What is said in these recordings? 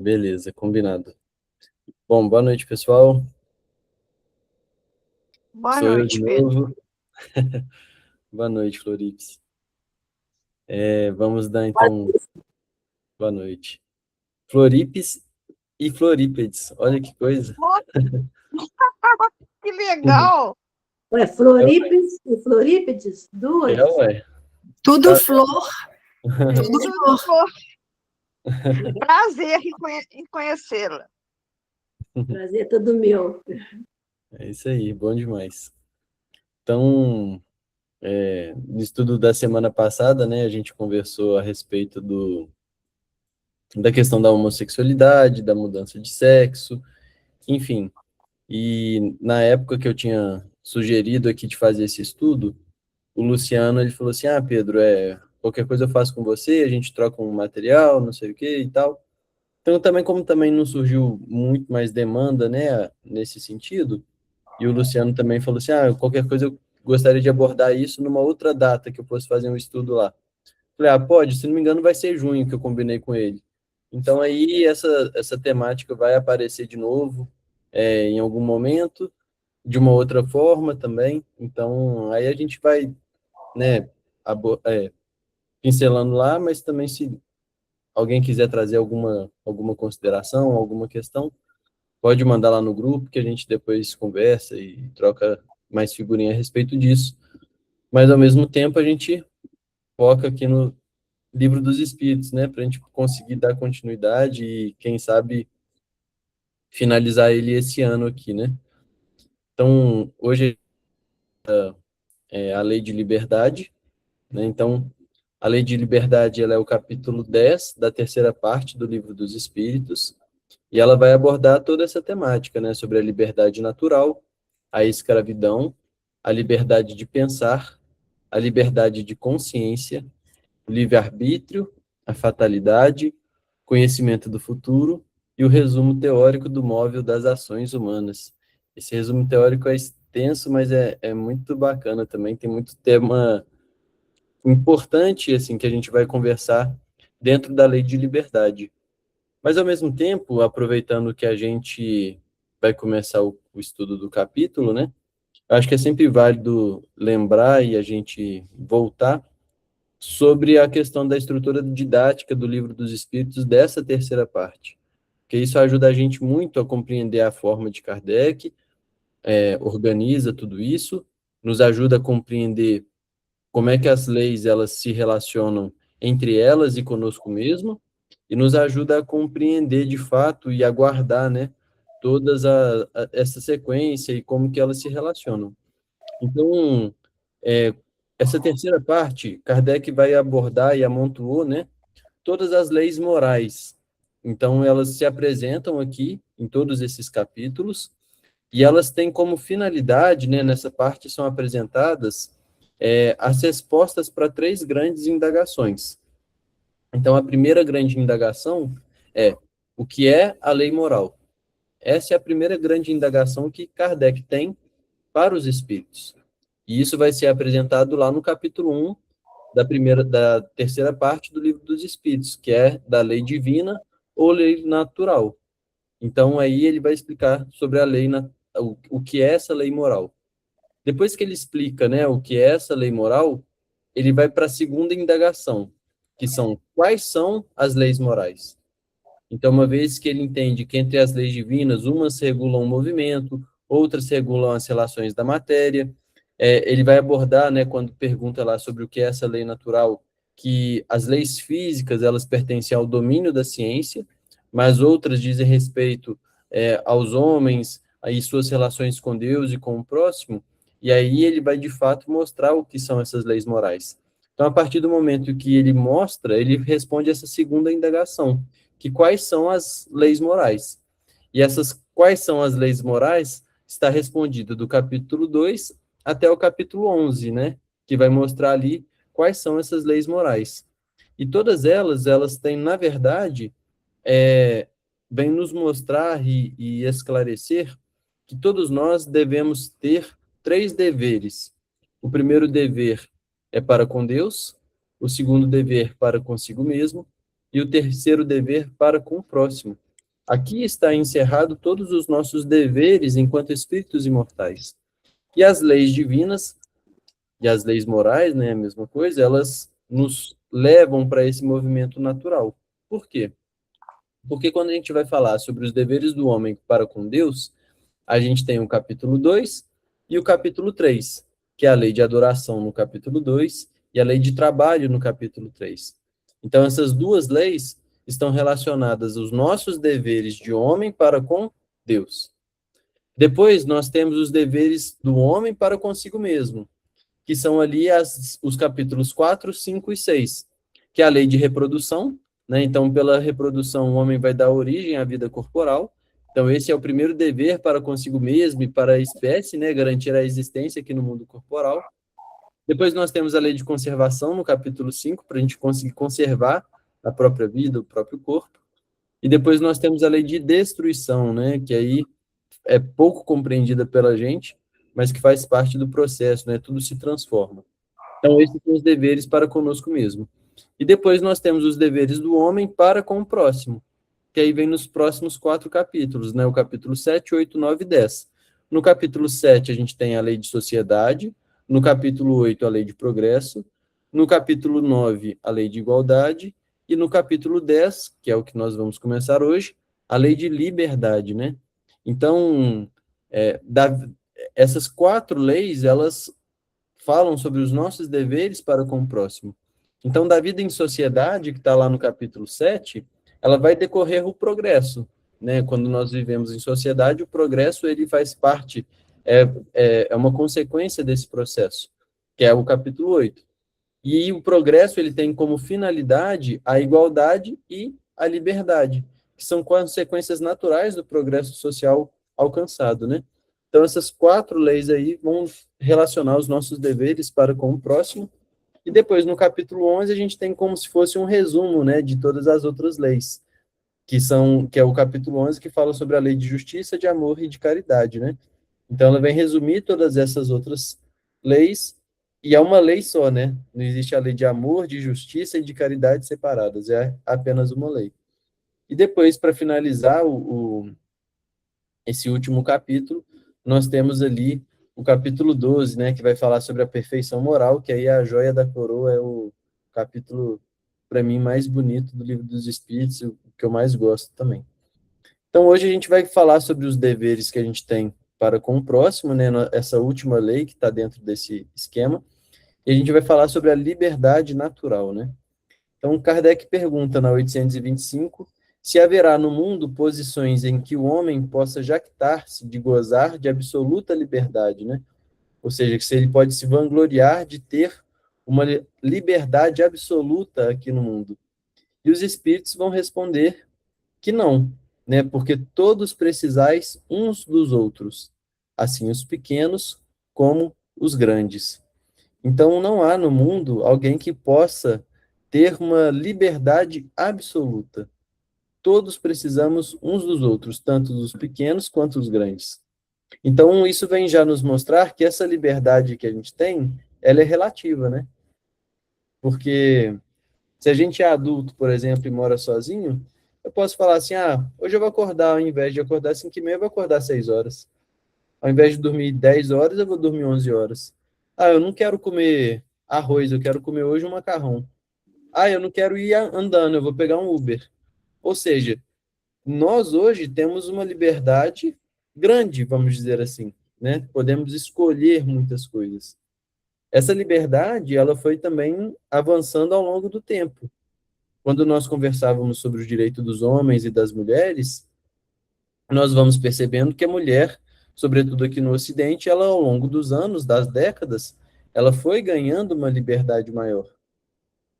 Beleza, combinado. Bom, boa noite, pessoal. Boa Sou eu de noite, Pedro. novo. Boa noite, Floripes. Vamos dar, então, boa noite. Floripes e Florípedes. Olha que coisa. Oh, que legal! Ué, É, ué. Floripes e Florípedes, É, duas? ué. Tudo flor, tudo Tudo flor. bom. Prazer em conhecê-la. Prazer é todo meu. É isso aí, bom demais. Então, no estudo da semana passada, né, a gente conversou a respeito da questão da homossexualidade, da mudança de sexo, enfim. E na época que eu tinha sugerido aqui de fazer esse estudo, o Luciano, ele falou assim, Pedro, qualquer coisa eu faço com você, a gente troca um material, não sei o que e tal. Então, também, como também não surgiu muito mais demanda, né, nesse sentido, e o Luciano também falou assim, qualquer coisa eu gostaria de abordar isso numa outra data que eu fosse fazer um estudo lá. Falei, pode, se não me engano vai ser junho que eu combinei com ele. Então, aí, essa temática vai aparecer de novo, em algum momento, de uma outra forma também. Então, aí a gente vai, né, pincelando lá, mas também se alguém quiser trazer alguma consideração, alguma questão, pode mandar lá no grupo que a gente depois conversa e troca mais figurinha a respeito disso. Mas, ao mesmo tempo, a gente foca aqui no Livro dos Espíritos, né, para a gente conseguir dar continuidade e, quem sabe, finalizar ele esse ano aqui, né? Então, hoje é a Lei de Liberdade, né? Então, a Lei de Liberdade, ela é o capítulo 10 da terceira parte do Livro dos Espíritos, e ela vai abordar toda essa temática, né, sobre a liberdade natural, a escravidão, a liberdade de pensar, a liberdade de consciência, o livre-arbítrio, a fatalidade, conhecimento do futuro e o resumo teórico do móvel das ações humanas. Esse resumo teórico é extenso, mas é muito bacana também, tem muito tema importante assim que a gente vai conversar dentro da lei de liberdade. Mas, ao mesmo tempo, aproveitando que a gente vai começar o estudo do capítulo, né? Acho que é sempre válido lembrar e a gente voltar sobre a questão da estrutura didática do Livro dos Espíritos dessa terceira parte, porque isso ajuda a gente muito a compreender a forma de Kardec, organiza tudo isso, nos ajuda a compreender como é que as leis elas se relacionam entre elas e conosco mesmo, e nos ajuda a compreender de fato e a guardar, né, todas essa sequência e como que elas se relacionam. Então, é, essa terceira parte, Kardec vai abordar e amontoou, né, todas as leis morais. Então, elas se apresentam aqui em todos esses capítulos, e elas têm como finalidade, né, nessa parte são apresentadas as respostas para três grandes indagações. Então, a primeira grande indagação é o que é a lei moral? Essa é a primeira grande indagação que Kardec tem para os espíritos. E isso vai ser apresentado lá no capítulo 1 da terceira parte do Livro dos Espíritos, que é da lei divina ou lei natural. Então, aí ele vai explicar sobre a lei, o que é essa lei moral. Depois que ele explica, né, o que é essa lei moral, ele vai para a segunda indagação, que são quais são as leis morais. Então, uma vez que ele entende que entre as leis divinas, umas regulam o movimento, outras regulam as relações da matéria, ele vai abordar, né, quando pergunta lá sobre o que é essa lei natural, que as leis físicas, elas pertencem ao domínio da ciência, mas outras dizem respeito aos homens, aí suas relações com Deus e com o próximo, e aí ele vai, de fato, mostrar o que são essas leis morais. Então, a partir do momento que ele mostra, ele responde essa segunda indagação, que quais são as leis morais. E essas quais são as leis morais está respondido do capítulo 2 até o capítulo 11, né? Que vai mostrar ali quais são essas leis morais. E todas elas têm, na verdade, vem nos mostrar e esclarecer que todos nós devemos ter três deveres. O primeiro dever é para com Deus, o segundo dever para consigo mesmo e o terceiro dever para com o próximo. Aqui está encerrado todos os nossos deveres enquanto espíritos imortais. E as leis divinas e as leis morais, né, a mesma coisa, elas nos levam para esse movimento natural. Por quê? Porque quando a gente vai falar sobre os deveres do homem para com Deus, a gente tem o capítulo 2 e o capítulo 3, que é a lei de adoração no capítulo 2 e a lei de trabalho no capítulo 3. Então, essas duas leis estão relacionadas aos nossos deveres de homem para com Deus. Depois, nós temos os deveres do homem para consigo mesmo, que são ali os capítulos 4, 5 e 6, que é a lei de reprodução, né? Então, pela reprodução, o homem vai dar origem à vida corporal. Então, esse é o primeiro dever para consigo mesmo e para a espécie, né? Garantir a existência aqui no mundo corporal. Depois nós temos a lei de conservação, no capítulo 5, para a gente conseguir conservar a própria vida, o próprio corpo. E depois nós temos a lei de destruição, né? Que aí é pouco compreendida pela gente, mas que faz parte do processo, né? Tudo se transforma. Então, esses são os deveres para conosco mesmo. E depois nós temos os deveres do homem para com o próximo, que aí vem nos próximos 4 capítulos, né? O capítulo 7, 8, 9 e 10. No capítulo 7, a gente tem a lei de sociedade, no capítulo 8, a lei de progresso, no capítulo 9, a lei de igualdade, e no capítulo 10, que é o que nós vamos começar hoje, a lei de liberdade, né? Então, essas 4 leis, elas falam sobre os nossos deveres para com o próximo. Então, da vida em sociedade, que está lá no capítulo 7, ela vai decorrer o progresso, né? Quando nós vivemos em sociedade, o progresso, ele faz parte, é uma consequência desse processo, que é o capítulo 8. E o progresso, ele tem como finalidade a igualdade e a liberdade, que são consequências naturais do progresso social alcançado, né? Então, essas 4 leis aí vão relacionar os nossos deveres para com o próximo. E depois, no capítulo 11, a gente tem como se fosse um resumo, né, de todas as outras leis, que é o capítulo 11, que fala sobre a lei de justiça, de amor e de caridade, né? Então, ela vem resumir todas essas outras leis, e é uma lei só, né? Não existe a lei de amor, de justiça e de caridade separadas, é apenas uma lei. E depois, para finalizar esse último capítulo, nós temos ali o capítulo 12, né, que vai falar sobre a perfeição moral, que aí a joia da coroa, é o capítulo, para mim, mais bonito do Livro dos Espíritos, o que eu mais gosto também. Então, hoje a gente vai falar sobre os deveres que a gente tem para com o próximo, né, essa última lei que está dentro desse esquema, e a gente vai falar sobre a liberdade natural, né? Então, Kardec pergunta na 825 se haverá no mundo posições em que o homem possa jactar-se de gozar de absoluta liberdade, né? Ou seja, que se ele pode se vangloriar de ter uma liberdade absoluta aqui no mundo. E os espíritos vão responder que não, né? Porque todos precisais uns dos outros, assim os pequenos como os grandes. Então, não há no mundo alguém que possa ter uma liberdade absoluta. Todos precisamos uns dos outros, tanto dos pequenos quanto dos grandes. Então, isso vem já nos mostrar que essa liberdade que a gente tem, ela é relativa, né? Porque se a gente é adulto, por exemplo, e mora sozinho, eu posso falar assim, hoje eu vou acordar, ao invés de acordar às 5h30, eu vou acordar às 6 horas. Ao invés de dormir 10 horas, eu vou dormir 11 horas. Eu não quero comer arroz, eu quero comer hoje um macarrão. Eu não quero ir andando, eu vou pegar um Uber. Ou seja, nós hoje temos uma liberdade grande, vamos dizer assim, né? Podemos escolher muitas coisas. Essa liberdade, ela foi também avançando ao longo do tempo. Quando nós conversávamos sobre o direito dos homens e das mulheres, nós vamos percebendo que a mulher, sobretudo aqui no Ocidente, ela ao longo dos anos, das décadas, ela foi ganhando uma liberdade maior.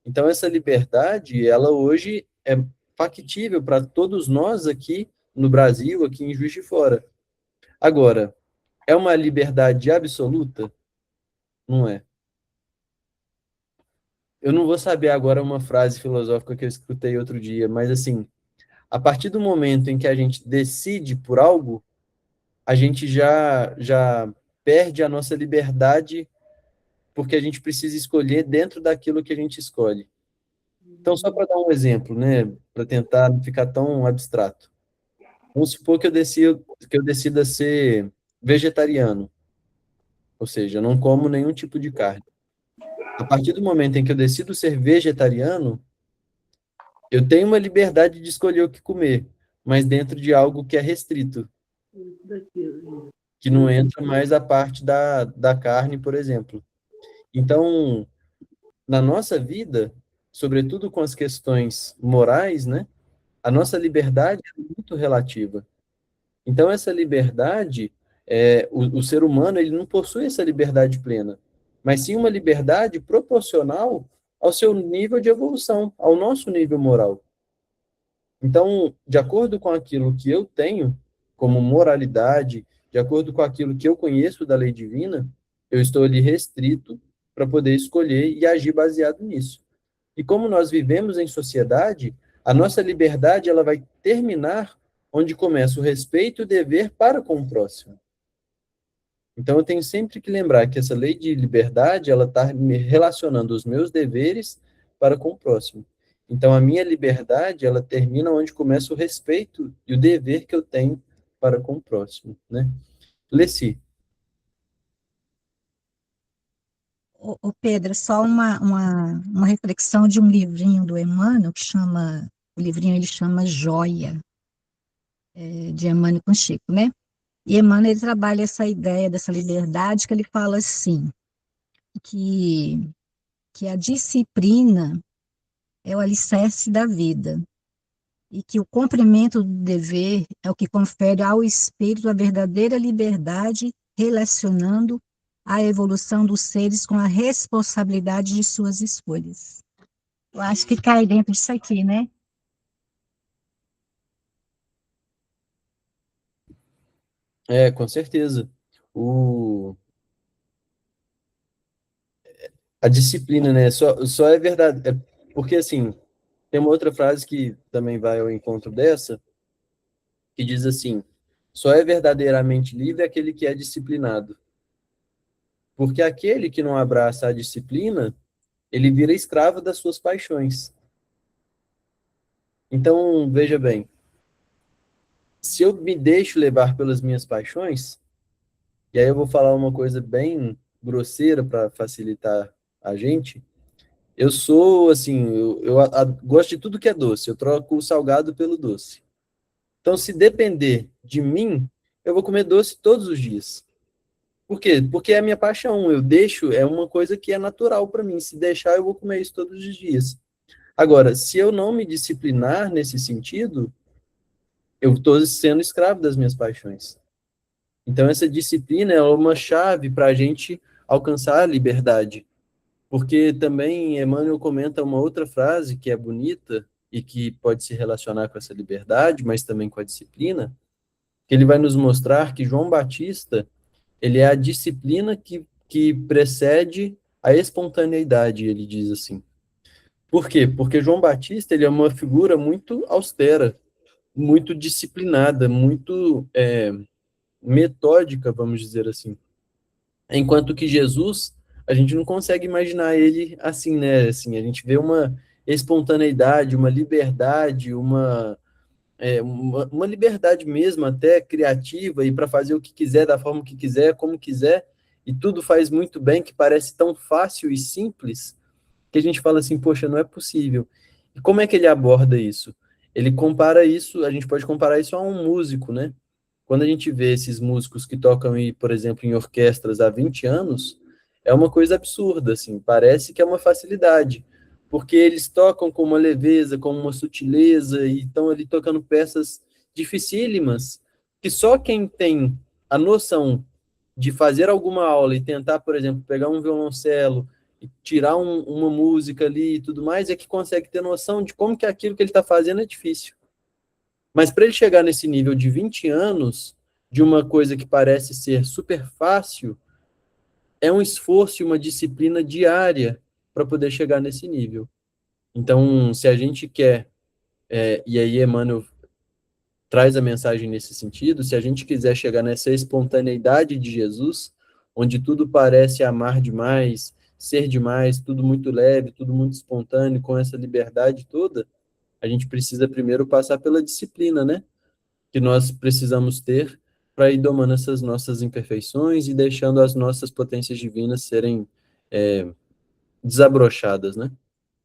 Então, essa liberdade, ela hoje é factível para todos nós aqui no Brasil, aqui em Juiz de Fora. Agora, é uma liberdade absoluta? Não é. Eu não vou saber agora uma frase filosófica que eu escutei outro dia, mas assim, a partir do momento em que a gente decide por algo, a gente já perde a nossa liberdade porque a gente precisa escolher dentro daquilo que a gente escolhe. Então, só para dar um exemplo, né, para tentar não ficar tão abstrato. Vamos supor que eu decida ser vegetariano, ou seja, eu não como nenhum tipo de carne. A partir do momento em que eu decido ser vegetariano, eu tenho uma liberdade de escolher o que comer, mas dentro de algo que é restrito, Daquilo. que não entra mais a parte da carne, por exemplo. Então, na nossa vida, sobretudo com as questões morais, né, a nossa liberdade é muito relativa. Então, essa liberdade, o ser humano, ele não possui essa liberdade plena, mas sim uma liberdade proporcional ao seu nível de evolução, ao nosso nível moral. Então, de acordo com aquilo que eu tenho como moralidade, de acordo com aquilo que eu conheço da lei divina, eu estou ali restrito para poder escolher e agir baseado nisso. E como nós vivemos em sociedade, a nossa liberdade ela vai terminar onde começa o respeito e o dever para com o próximo. Então eu tenho sempre que lembrar que essa lei de liberdade ela está me relacionando os meus deveres para com o próximo. Então a minha liberdade ela termina onde começa o respeito e o dever que eu tenho para com o próximo, né? Leci. Ô Pedro, só uma reflexão de um livrinho do Emmanuel que chama, o livrinho ele chama Joia, de Emmanuel com Chico, né? E Emmanuel ele trabalha essa ideia dessa liberdade que ele fala assim, que, que a disciplina é o alicerce da vida e que o cumprimento do dever é o que confere ao espírito a verdadeira liberdade, relacionando a evolução dos seres com a responsabilidade de suas escolhas. Eu acho que cai dentro disso aqui, né? Com certeza. A disciplina, né? Só é verdade. Porque, assim, tem uma outra frase que também vai ao encontro dessa, que diz assim: só é verdadeiramente livre aquele que é disciplinado. Porque aquele que não abraça a disciplina, ele vira escravo das suas paixões. Então, veja bem, se eu me deixo levar pelas minhas paixões, e aí eu vou falar uma coisa bem grosseira para facilitar a gente, eu sou, assim, gosto de tudo que é doce, eu troco o salgado pelo doce. Então, se depender de mim, eu vou comer doce todos os dias. Por quê? Porque é a minha paixão. Eu deixo, é uma coisa que é natural para mim. Se deixar, eu vou comer isso todos os dias. Agora, se eu não me disciplinar nesse sentido, eu estou sendo escravo das minhas paixões. Então, essa disciplina é uma chave para a gente alcançar a liberdade. Porque também Emmanuel comenta uma outra frase que é bonita e que pode se relacionar com essa liberdade, mas também com a disciplina, que ele vai nos mostrar que João Batista, ele é a disciplina que precede a espontaneidade, ele diz assim. Por quê? Porque João Batista, ele é uma figura muito austera, muito disciplinada, muito metódica, vamos dizer assim. Enquanto que Jesus, a gente não consegue imaginar ele assim, né? Assim, a gente vê uma espontaneidade, uma liberdade, uma liberdade mesmo, até criativa, e para fazer o que quiser, da forma que quiser, como quiser, e tudo faz muito bem, que parece tão fácil e simples, que a gente fala assim, poxa, não é possível. E como é que ele aborda isso? Ele compara isso, a gente pode comparar isso a um músico, né? Quando a gente vê esses músicos que tocam, por exemplo, em orquestras há 20 anos, é uma coisa absurda, assim, parece que é uma facilidade, porque eles tocam com uma leveza, com uma sutileza, e estão ali tocando peças dificílimas, que só quem tem a noção de fazer alguma aula e tentar, por exemplo, pegar um violoncelo e tirar uma música ali e tudo mais, é que consegue ter noção de como que aquilo que ele está fazendo é difícil. Mas para ele chegar nesse nível de 20 anos, de uma coisa que parece ser super fácil, é um esforço e uma disciplina diária para poder chegar nesse nível. Então, se a gente quer, e aí Emmanuel traz a mensagem nesse sentido, se a gente quiser chegar nessa espontaneidade de Jesus, onde tudo parece amar demais, ser demais, tudo muito leve, tudo muito espontâneo, com essa liberdade toda, a gente precisa primeiro passar pela disciplina, né? que nós precisamos ter para ir domando essas nossas imperfeições e deixando as nossas potências divinas serem desabrochadas, né?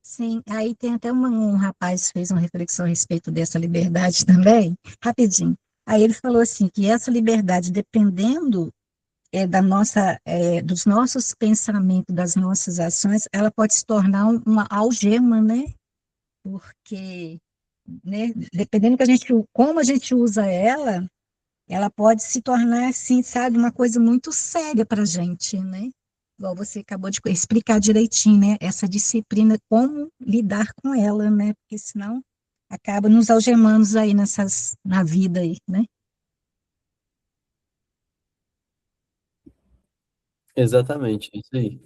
Sim, aí tem até um rapaz que fez uma reflexão a respeito dessa liberdade também, rapidinho. Aí ele falou assim, que essa liberdade, dependendo dos nossos pensamentos, das nossas ações, ela pode se tornar uma algema, né? Porque, né, dependendo como a gente usa ela, ela pode se tornar, assim, sabe, uma coisa muito séria para a gente, né? Igual você acabou de explicar direitinho, né? Essa disciplina, como lidar com ela, né? Porque senão acaba nos algemando aí na vida aí, né? Exatamente, isso aí.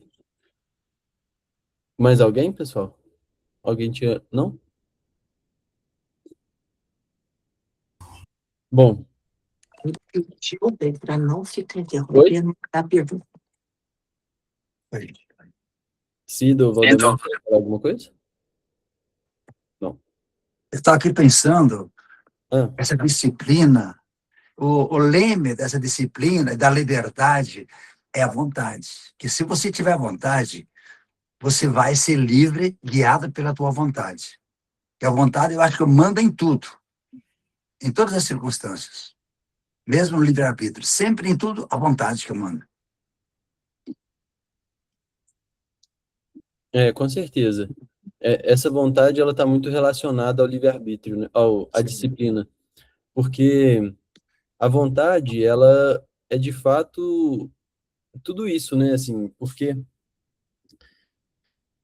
Mais alguém, pessoal? Alguém tinha... Não? Bom, Eu para não ficar oi? interrompendo a pergunta. Cida ou Valdemar, quer falar alguma coisa? Não. Eu estava aqui pensando, Ah, essa disciplina, o leme dessa disciplina e da liberdade é a vontade. Que se você tiver vontade, você vai ser livre, guiado pela tua vontade. E a vontade, eu acho que manda em tudo, em todas as circunstâncias. Mesmo no livre-arbítrio, sempre em tudo, a vontade que manda. com certeza. Essa vontade, ela está muito relacionada ao livre-arbítrio, né? À disciplina. Porque a vontade, ela é de fato tudo isso, né? Assim, porque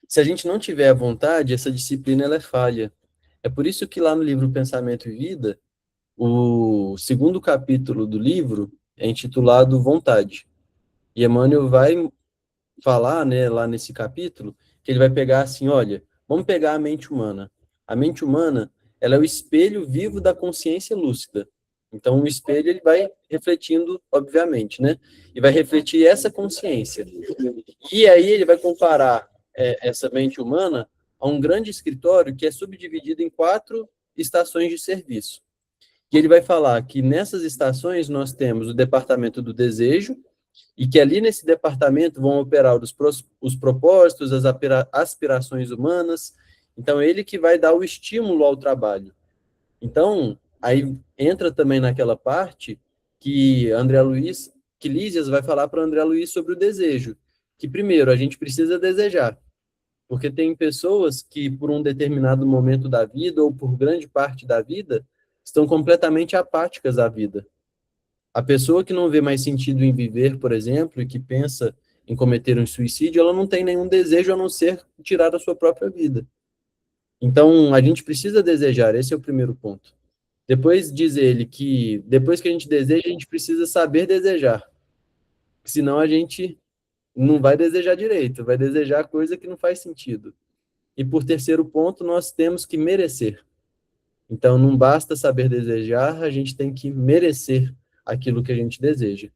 se a gente não tiver a vontade, essa disciplina ela é falha. É por isso que lá no livro Pensamento e Vida, o segundo capítulo do livro é intitulado Vontade. E Emmanuel vai falar, né, lá nesse capítulo, que ele vai pegar assim, olha, vamos pegar a mente humana. A mente humana, ela é o espelho vivo da consciência lúcida. Então, o espelho, ele vai refletindo, obviamente, né? E vai refletir essa consciência. E aí ele vai comparar essa mente humana a um grande escritório que é subdividido em 4 estações de serviço. E ele vai falar que nessas estações nós temos o departamento do desejo, e que ali nesse departamento vão operar os propósitos, as aspirações humanas. Então, ele que vai dar o estímulo ao trabalho. Então, aí entra também naquela parte que que Lísias vai falar para André Luiz sobre o desejo. Que, primeiro, a gente precisa desejar. Porque tem pessoas que, por um determinado momento da vida, ou por grande parte da vida, estão completamente apáticas à vida. A pessoa que não vê mais sentido em viver, por exemplo, e que pensa em cometer um suicídio, ela não tem nenhum desejo a não ser tirar a sua própria vida. Então, a gente precisa desejar, esse é o primeiro ponto. Depois diz ele que, depois que a gente deseja, a gente precisa saber desejar. Senão a gente não vai desejar direito, vai desejar coisa que não faz sentido. E por terceiro ponto, nós temos que merecer. Então, não basta saber desejar, a gente tem que merecer aquilo que a gente deseja.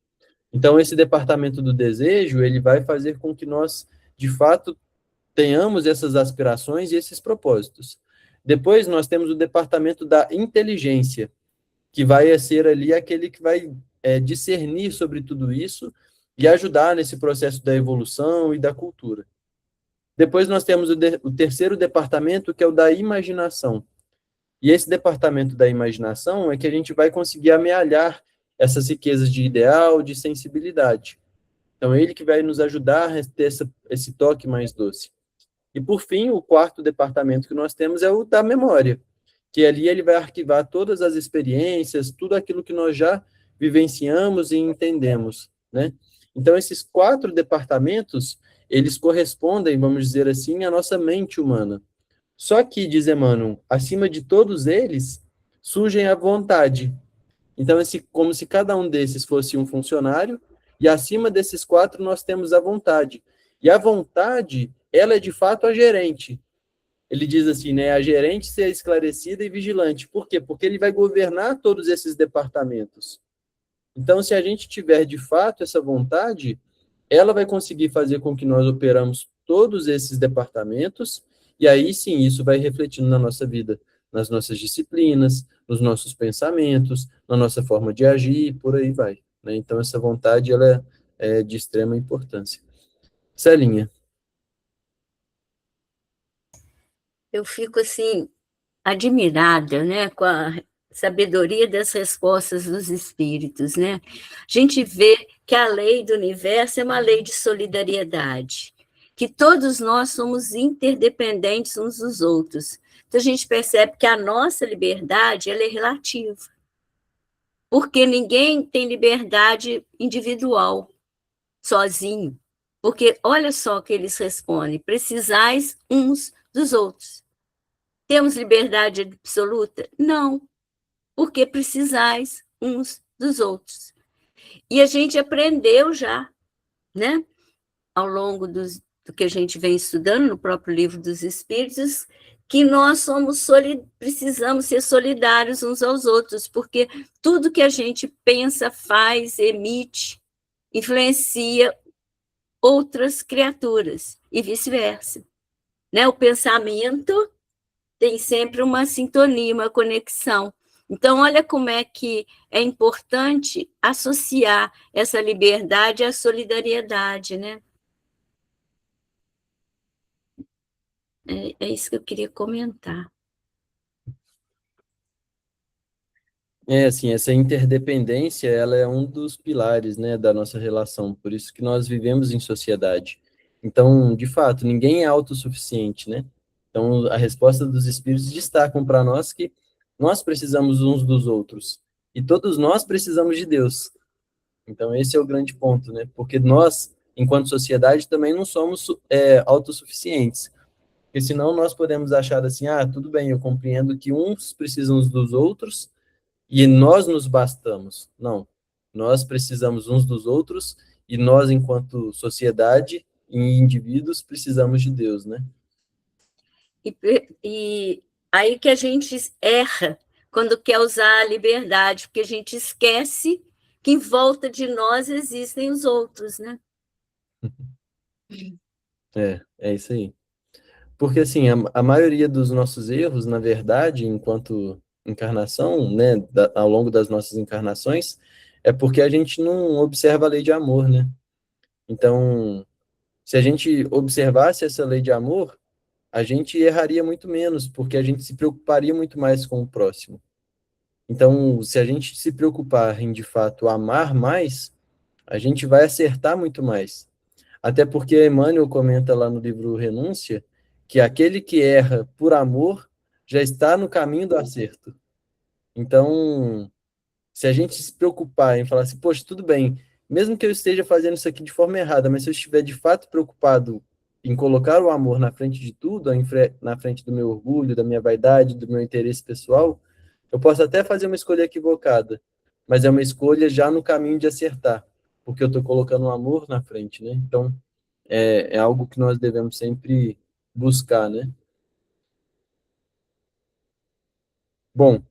Então, esse departamento do desejo, ele vai fazer com que nós, de fato, tenhamos essas aspirações e esses propósitos. Depois, nós temos o departamento da inteligência, que vai ser ali aquele que vai discernir sobre tudo isso e ajudar nesse processo da evolução e da cultura. Depois, nós temos o terceiro departamento, que é o da imaginação. E esse departamento da imaginação é que a gente vai conseguir amealhar essas riquezas de ideal, de sensibilidade. Então, é ele que vai nos ajudar a ter esse toque mais doce. E, por fim, o quarto departamento que nós temos é o da memória, que ali ele vai arquivar todas as experiências, tudo aquilo que nós já vivenciamos e entendemos, né? Então, esses 4 departamentos, eles correspondem, vamos dizer assim, à nossa mente humana. Só que, diz Emmanuel, acima de todos eles, surgem a vontade. Então, como se cada um desses fosse um funcionário, e acima desses 4 nós temos a vontade. E a vontade, ela é de fato a gerente. Ele diz assim, né, a gerente ser esclarecida e vigilante. Por quê? Porque ele vai governar todos esses departamentos. Então, se a gente tiver de fato essa vontade, ela vai conseguir fazer com que nós operamos todos esses departamentos, e aí sim, isso vai refletindo na nossa vida, nas nossas disciplinas, nos nossos pensamentos, na nossa forma de agir, e por aí vai, né? Então, essa vontade, ela é de extrema importância. Celinha. Eu fico, assim, admirada, né, com a sabedoria das respostas dos espíritos, né? A gente vê que a lei do universo é uma lei de solidariedade, que todos nós somos interdependentes uns dos outros. Então, a gente percebe que a nossa liberdade, ela é relativa, porque ninguém tem liberdade individual, sozinho. Porque olha só o que eles respondem: precisais uns dos outros. Temos liberdade absoluta? Não, porque precisais uns dos outros. E a gente aprendeu já, né, ao longo do que a gente vem estudando no próprio livro dos Espíritos, que nós precisamos ser solidários uns aos outros, porque tudo que a gente pensa, faz, emite, influencia outras criaturas, e vice-versa. Né? O pensamento tem sempre uma sintonia, uma conexão. Então, olha como é que é importante associar essa liberdade à solidariedade, né? É isso que eu queria comentar. Assim, essa interdependência, ela é um dos pilares, né, da nossa relação, por isso que nós vivemos em sociedade. Então, de fato, ninguém é autossuficiente, né? Então, a resposta dos espíritos destacam para nós que nós precisamos uns dos outros, e todos nós precisamos de Deus. Então, esse é o grande ponto, né? Porque nós, enquanto sociedade, também não somos autossuficientes, porque senão nós podemos achar assim, tudo bem, eu compreendo que uns precisam uns dos outros, e nós nos bastamos. Não, nós precisamos uns dos outros e nós, enquanto sociedade e indivíduos, precisamos de Deus, né? E aí que a gente erra quando quer usar a liberdade, porque a gente esquece que em volta de nós existem os outros, né? É isso aí. Porque, assim, a maioria dos nossos erros, na verdade, enquanto encarnação, né, ao longo das nossas encarnações, é porque a gente não observa a lei de amor, né? Então, se a gente observasse essa lei de amor, a gente erraria muito menos, porque a gente se preocuparia muito mais com o próximo. Então, se a gente se preocupar em, de fato, amar mais, a gente vai acertar muito mais. Até porque Emmanuel comenta lá no livro Renúncia que aquele que erra por amor já está no caminho do acerto. Então, se a gente se preocupar em falar assim, poxa, tudo bem, mesmo que eu esteja fazendo isso aqui de forma errada, mas se eu estiver de fato preocupado em colocar o amor na frente de tudo, na frente do meu orgulho, da minha vaidade, do meu interesse pessoal, eu posso até fazer uma escolha equivocada, mas é uma escolha já no caminho de acertar, porque eu estou colocando o amor na frente, né? Então, é algo que nós devemos sempre buscar, né? Bom,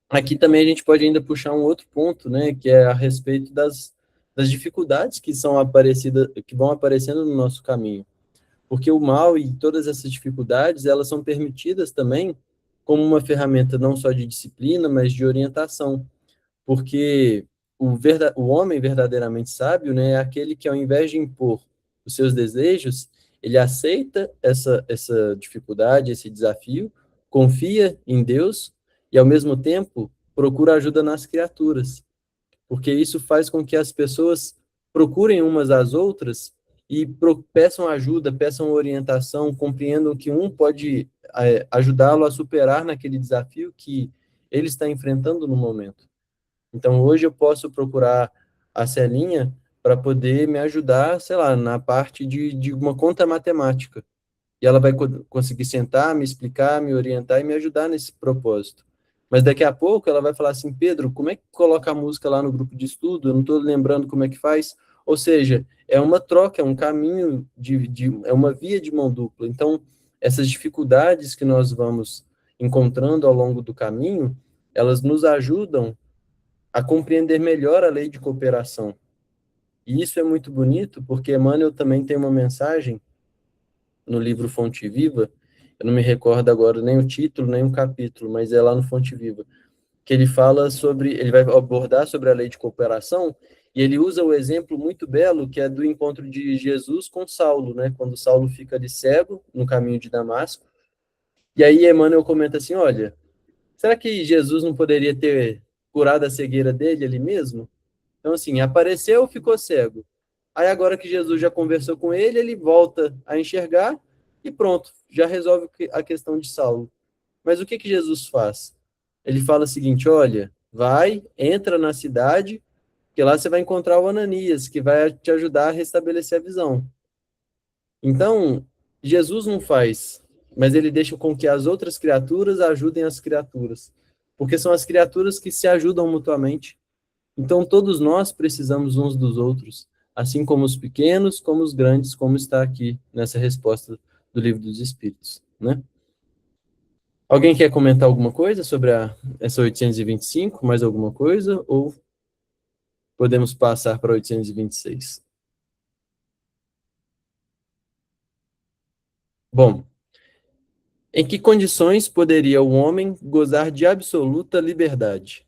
aqui também a gente pode ainda puxar um outro ponto, né, que é a respeito das dificuldades que são aparecidas, que vão aparecendo no nosso caminho. Porque o mal e todas essas dificuldades, elas são permitidas também como uma ferramenta não só de disciplina, mas de orientação. Porque o homem verdadeiramente sábio, né, é aquele que, ao invés de impor os seus desejos, ele aceita essa dificuldade, esse desafio, confia em Deus e, ao mesmo tempo, procura ajuda nas criaturas. Porque isso faz com que as pessoas procurem umas às outras e peçam ajuda, peçam orientação, compreendam que um pode ajudá-lo a superar naquele desafio que ele está enfrentando no momento. Então, hoje eu posso procurar a Celinha para poder me ajudar, sei lá, na parte de uma conta matemática. E ela vai conseguir sentar, me explicar, me orientar e me ajudar nesse propósito. Mas daqui a pouco ela vai falar assim, Pedro, como é que coloca a música lá no grupo de estudo? Eu não estou lembrando como é que faz. Ou seja, é uma troca, é um caminho, é uma via de mão dupla. Então, essas dificuldades que nós vamos encontrando ao longo do caminho, elas nos ajudam a compreender melhor a lei de cooperação. E isso é muito bonito, porque Emmanuel também tem uma mensagem no livro Fonte Viva, eu não me recordo agora nem o título, nem o capítulo, mas é lá no Fonte Viva, que ele fala sobre, ele vai abordar sobre a lei de cooperação, e ele usa o exemplo muito belo, que é do encontro de Jesus com Saulo, né? Quando Saulo fica ali cego, no caminho de Damasco, e aí Emmanuel comenta assim, olha, será que Jesus não poderia ter curado a cegueira dele ali mesmo? Então, assim, apareceu, ficou cego. Aí agora que Jesus já conversou com ele, ele volta a enxergar e pronto, já resolve a questão de Saulo. Mas o que que Jesus faz? Ele fala o seguinte, olha, vai, entra na cidade, que lá você vai encontrar o Ananias, que vai te ajudar a restabelecer a visão. Então, Jesus não faz, mas ele deixa com que as outras criaturas ajudem as criaturas, porque são as criaturas que se ajudam mutuamente. Então, todos nós precisamos uns dos outros, assim como os pequenos, como os grandes, como está aqui nessa resposta do Livro dos Espíritos, né? Alguém quer comentar alguma coisa sobre essa 825, mais alguma coisa, ou podemos passar para 826? Bom, em que condições poderia o homem gozar de absoluta liberdade?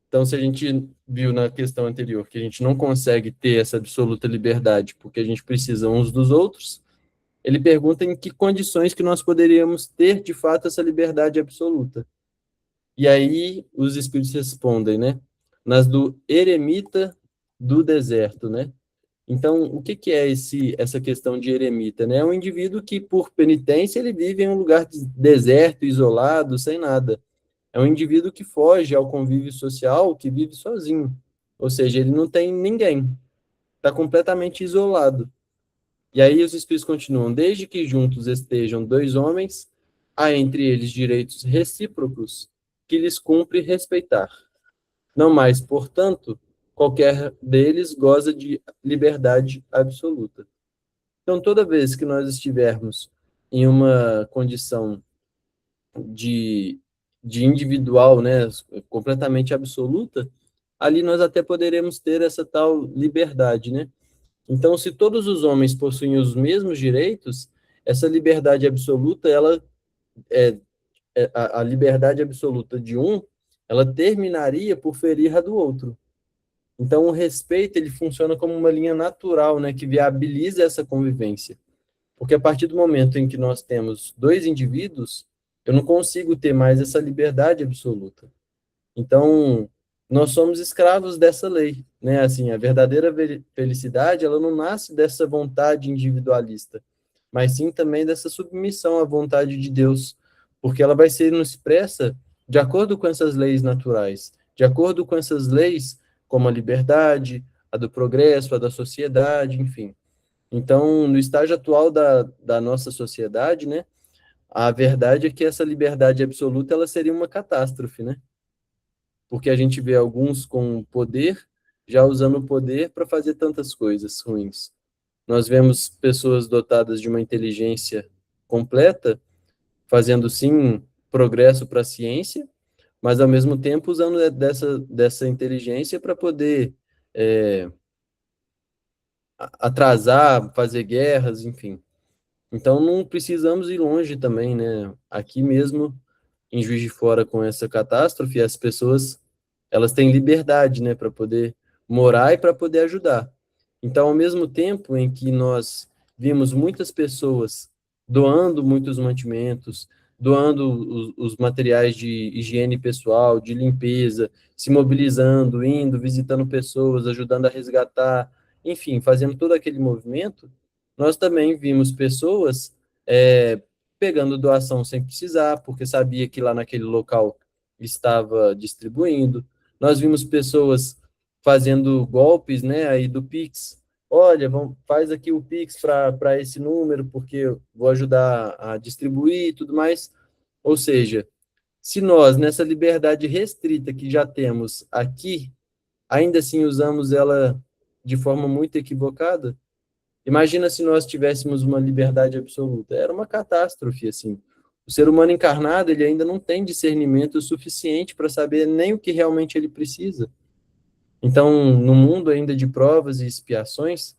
Então, se a gente viu na questão anterior que a gente não consegue ter essa absoluta liberdade porque a gente precisa uns dos outros, ele pergunta em que condições que nós poderíamos ter, de fato, essa liberdade absoluta. E aí os espíritos respondem, né? Nas do eremita do deserto, né? Então, o que é essa questão de eremita, né? É um indivíduo que, por penitência, ele vive em um lugar deserto, isolado, sem nada. É um indivíduo que foge ao convívio social, que vive sozinho. Ou seja, ele não tem ninguém. Está completamente isolado. E aí os espíritos continuam, desde que juntos estejam dois homens, há entre eles direitos recíprocos que lhes cumpre respeitar. Não mais, portanto, qualquer deles goza de liberdade absoluta. Então, toda vez que nós estivermos em uma condição de individual, né, completamente absoluta, ali nós até poderemos ter essa tal liberdade, né? Então, se todos os homens possuem os mesmos direitos, essa liberdade absoluta, ela a liberdade absoluta de um, ela terminaria por ferir a do outro. Então, o respeito, ele funciona como uma linha natural, né, que viabiliza essa convivência. Porque a partir do momento em que nós temos dois indivíduos, eu não consigo ter mais essa liberdade absoluta. Então, nós somos escravos dessa lei, né? Assim, a verdadeira felicidade, ela não nasce dessa vontade individualista, mas sim também dessa submissão à vontade de Deus, porque ela vai ser nos expressa de acordo com essas leis naturais, de acordo com essas leis, como a liberdade, a do progresso, a da sociedade, enfim. Então, no estágio atual da nossa sociedade, né, a verdade é que essa liberdade absoluta, ela seria uma catástrofe, né? Porque a gente vê alguns com poder, já usando o poder para fazer tantas coisas ruins. Nós vemos pessoas dotadas de uma inteligência completa, fazendo, sim, progresso para a ciência, mas, ao mesmo tempo, usando dessa inteligência para poder atrasar, fazer guerras, enfim. Então, não precisamos ir longe também, né? Aqui mesmo, em Juiz de Fora, com essa catástrofe, as pessoas, elas têm liberdade, né, para poder morar e para poder ajudar. Então, ao mesmo tempo em que nós vimos muitas pessoas doando muitos mantimentos, doando os materiais de higiene pessoal, de limpeza, se mobilizando, indo, visitando pessoas, ajudando a resgatar, enfim, fazendo todo aquele movimento, nós também vimos pessoas pegando doação sem precisar, porque sabia que lá naquele local estava distribuindo. Nós vimos pessoas fazendo golpes, né, aí do Pix. Olha, faz aqui o Pix para esse número, porque eu vou ajudar a distribuir e tudo mais. Ou seja, se nós, nessa liberdade restrita que já temos aqui, ainda assim usamos ela de forma muito equivocada, imagina se nós tivéssemos uma liberdade absoluta. Era uma catástrofe, assim. O ser humano encarnado, ele ainda não tem discernimento suficiente para saber nem o que realmente ele precisa. Então, no mundo ainda de provas e expiações,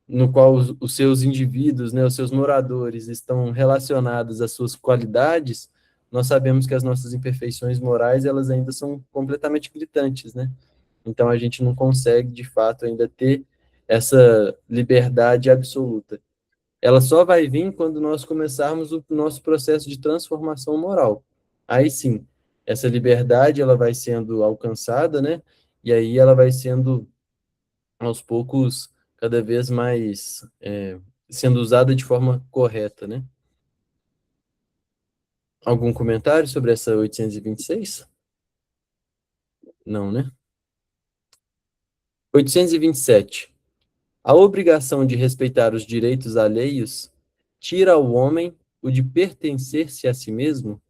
no qual os seus indivíduos, né, os seus moradores estão relacionados às suas qualidades, nós sabemos que as nossas imperfeições morais, elas ainda são completamente gritantes, né? Então a gente não consegue, de fato, ainda ter essa liberdade absoluta. Ela só vai vir quando nós começarmos o nosso processo de transformação moral. Aí sim, essa liberdade ela vai sendo alcançada, né? E aí ela vai sendo, aos poucos, cada vez mais sendo usada de forma correta, né? Algum comentário sobre essa 826? Não, né? 827. A obrigação de respeitar os direitos alheios tira ao homem o de pertencer-se a si mesmo?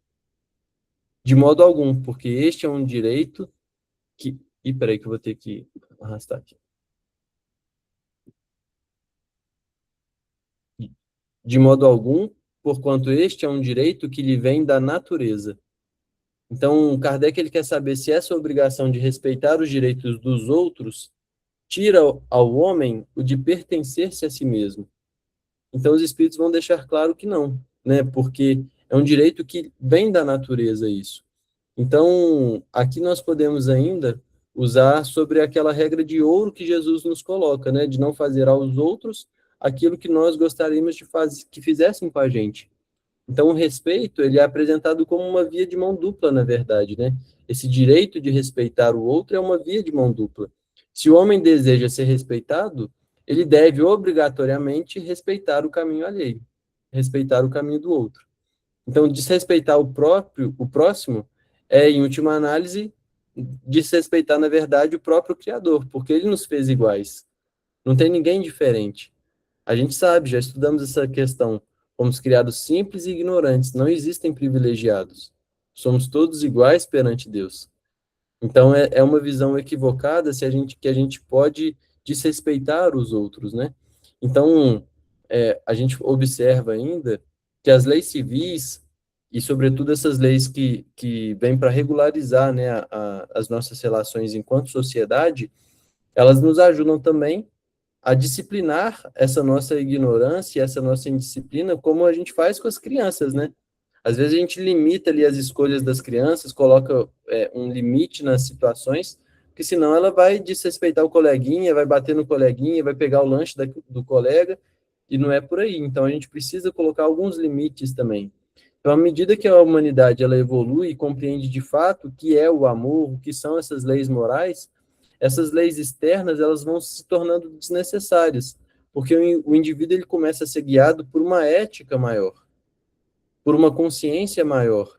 De modo algum, porque este é um direito que... Ih, peraí que eu vou ter que arrastar aqui. De modo algum, porquanto este é um direito que lhe vem da natureza. Então, Kardec ele quer saber se essa obrigação de respeitar os direitos dos outros tira ao homem o de pertencer-se a si mesmo. Então, os espíritos vão deixar claro que não, né? Porque é um direito que vem da natureza isso. Então, aqui nós podemos ainda usar sobre aquela regra de ouro que Jesus nos coloca, né? De não fazer aos outros aquilo que nós gostaríamos de fazer, que fizessem com a gente. Então, o respeito, ele é apresentado como uma via de mão dupla, na verdade, né? Esse direito de respeitar o outro é uma via de mão dupla. Se o homem deseja ser respeitado, ele deve obrigatoriamente respeitar o caminho alheio, respeitar o caminho do outro. Então, desrespeitar o próximo, em última análise, desrespeitar, na verdade, o próprio Criador, porque ele nos fez iguais. Não tem ninguém diferente. A gente sabe, já estudamos essa questão. Fomos criados simples e ignorantes, não existem privilegiados. Somos todos iguais perante Deus. Então, é uma visão equivocada que a gente pode desrespeitar os outros, né? Então, a gente observa ainda que as leis civis, e sobretudo essas leis que vêm para regularizar, né, as nossas relações enquanto sociedade, elas nos ajudam também a disciplinar essa nossa ignorância, essa nossa indisciplina, como a gente faz com as crianças, né? Às vezes a gente limita ali as escolhas das crianças, coloca um limite nas situações, porque senão ela vai desrespeitar o coleguinha, vai bater no coleguinha, vai pegar o lanche do colega, e não é por aí. Então a gente precisa colocar alguns limites também. Então, à medida que a humanidade ela evolui e compreende de fato o que é o amor, o que são essas leis morais, essas leis externas elas vão se tornando desnecessárias, porque o indivíduo ele começa a ser guiado por uma ética maior, por uma consciência maior.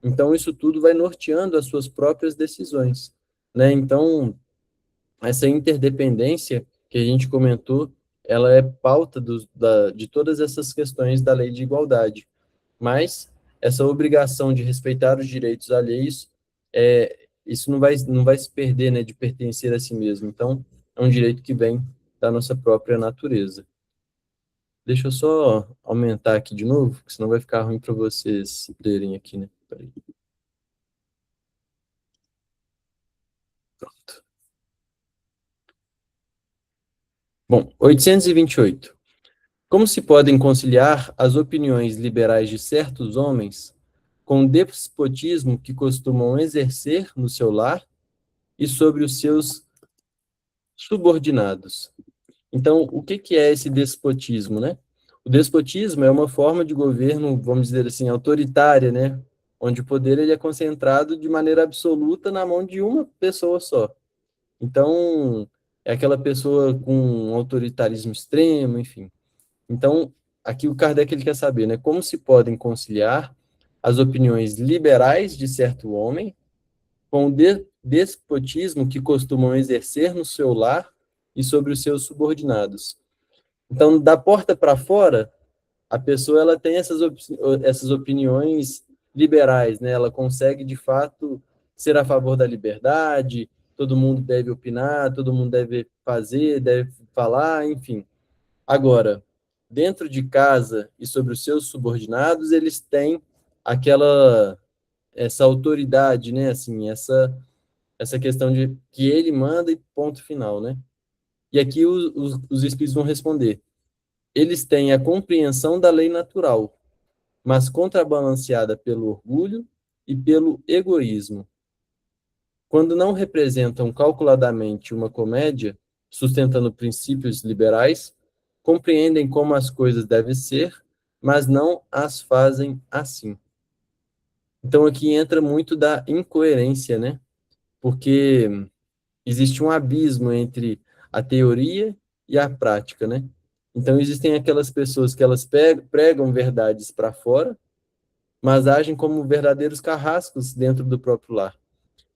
Então, isso tudo vai norteando as suas próprias decisões, né? Então, essa interdependência que a gente comentou, ela é pauta de todas essas questões da lei de igualdade. Mas essa obrigação de respeitar os direitos alheios, isso não vai se perder, né, de pertencer a si mesmo. Então, é um direito que vem da nossa própria natureza. Deixa eu só aumentar aqui de novo, porque senão vai ficar ruim para vocês lerem aqui, né? Peraí. Pronto. Bom, 828. Como se podem conciliar as opiniões liberais de certos homens com o despotismo que costumam exercer no seu lar e sobre os seus subordinados? Então, o que é esse despotismo, né? O despotismo é uma forma de governo, vamos dizer assim, autoritária, né? Onde o poder ele é concentrado de maneira absoluta na mão de uma pessoa só. Então, é aquela pessoa com um autoritarismo extremo, enfim. Então, aqui o Kardec ele quer saber, né? Como se podem conciliar as opiniões liberais de certo homem com o despotismo que costumam exercer no seu lar e sobre os seus subordinados. Então, da porta para fora, a pessoa ela tem essas opiniões liberais, né? Ela consegue, de fato, ser a favor da liberdade, todo mundo deve opinar, todo mundo deve fazer, deve falar, enfim. Agora, dentro de casa e sobre os seus subordinados, eles têm essa autoridade, né? Assim, essa questão de que ele manda e ponto final, né? E aqui os espíritos vão responder. Eles têm a compreensão da lei natural, mas contrabalanceada pelo orgulho e pelo egoísmo. Quando não representam calculadamente uma comédia, sustentando princípios liberais, compreendem como as coisas devem ser, mas não as fazem assim. Então aqui entra muito da incoerência, né? Porque existe um abismo entre a teoria e a prática, né? Então existem aquelas pessoas que elas pregam verdades para fora, mas agem como verdadeiros carrascos dentro do próprio lar.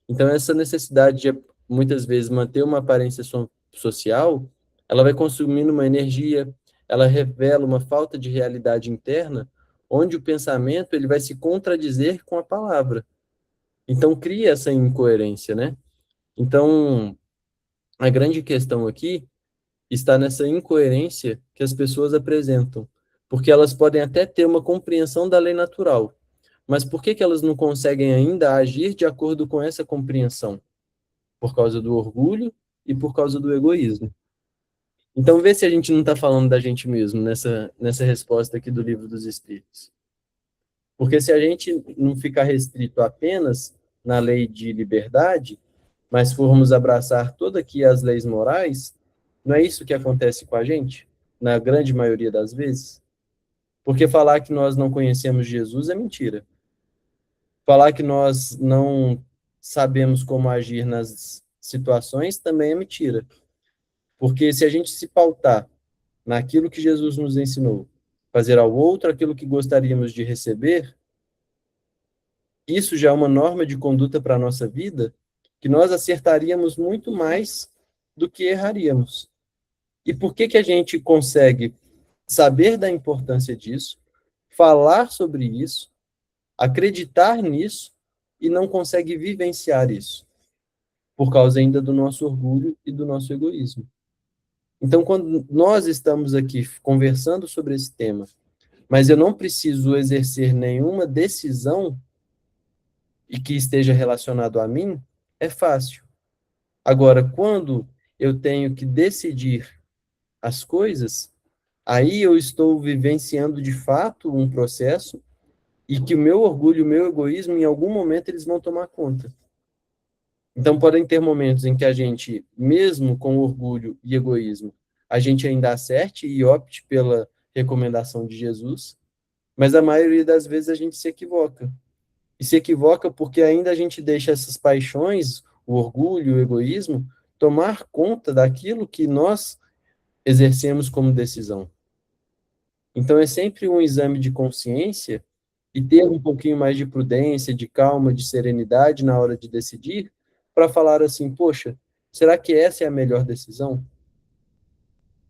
Então essa necessidade de muitas vezes manter uma aparência social, ela vai consumindo uma energia, ela revela uma falta de realidade interna, onde o pensamento ele vai se contradizer com a palavra. Então cria essa incoerência, né? Então a grande questão aqui está nessa incoerência que as pessoas apresentam, porque elas podem até ter uma compreensão da lei natural, mas por que elas não conseguem ainda agir de acordo com essa compreensão? Por causa do orgulho e por causa do egoísmo. Então, vê se a gente não está falando da gente mesmo nessa resposta aqui do Livro dos Espíritos. Porque se a gente não ficar restrito apenas na lei de liberdade, mas formos abraçar todas aqui as leis morais, não é isso que acontece com a gente, na grande maioria das vezes? Porque falar que nós não conhecemos Jesus é mentira. Falar que nós não sabemos como agir nas situações também é mentira. Porque se a gente se pautar naquilo que Jesus nos ensinou, fazer ao outro aquilo que gostaríamos de receber, isso já é uma norma de conduta para a nossa vida, que nós acertaríamos muito mais do que erraríamos. E por que a gente consegue saber da importância disso, falar sobre isso, acreditar nisso e não consegue vivenciar isso? Por causa ainda do nosso orgulho e do nosso egoísmo. Então, quando nós estamos aqui conversando sobre esse tema, mas eu não preciso exercer nenhuma decisão e que esteja relacionado a mim, é fácil. Agora, quando eu tenho que decidir as coisas, aí eu estou vivenciando de fato um processo e que o meu orgulho e o meu egoísmo, em algum momento, eles vão tomar conta. Então, podem ter momentos em que a gente, mesmo com orgulho e egoísmo, a gente ainda acerte e opte pela recomendação de Jesus, mas a maioria das vezes a gente se equivoca. E se equivoca porque ainda a gente deixa essas paixões, o orgulho, o egoísmo, tomar conta daquilo que nós exercemos como decisão. Então, é sempre um exame de consciência e ter um pouquinho mais de prudência, de calma, de serenidade na hora de decidir, para falar assim, poxa, será que essa é a melhor decisão?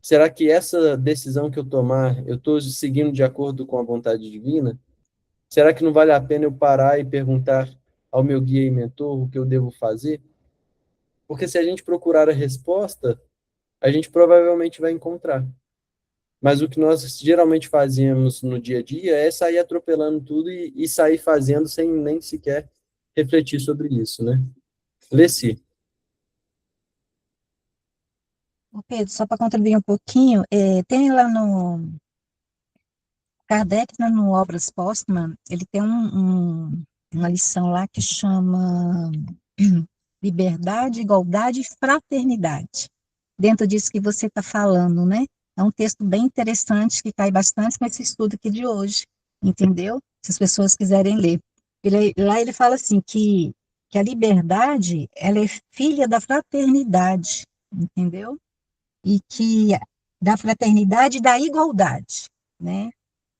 Será que essa decisão que eu tomar, eu estou seguindo de acordo com a vontade divina? Será que não vale a pena eu parar e perguntar ao meu guia e mentor o que eu devo fazer? Porque se a gente procurar a resposta, a gente provavelmente vai encontrar. Mas o que nós geralmente fazemos no dia a dia é sair atropelando tudo e sair fazendo sem nem sequer refletir sobre isso, né? Leci. Ô, Pedro, só para contribuir um pouquinho, tem lá no Kardec, né, no Obras Póstumas, ele tem uma lição lá que chama Liberdade, Igualdade e Fraternidade. Dentro disso que você está falando, né? É um texto bem interessante, que cai bastante nesse estudo aqui de hoje, entendeu? Se as pessoas quiserem ler. Lá ele fala assim, que a liberdade, ela é filha da fraternidade, entendeu? E que da fraternidade e da igualdade, né?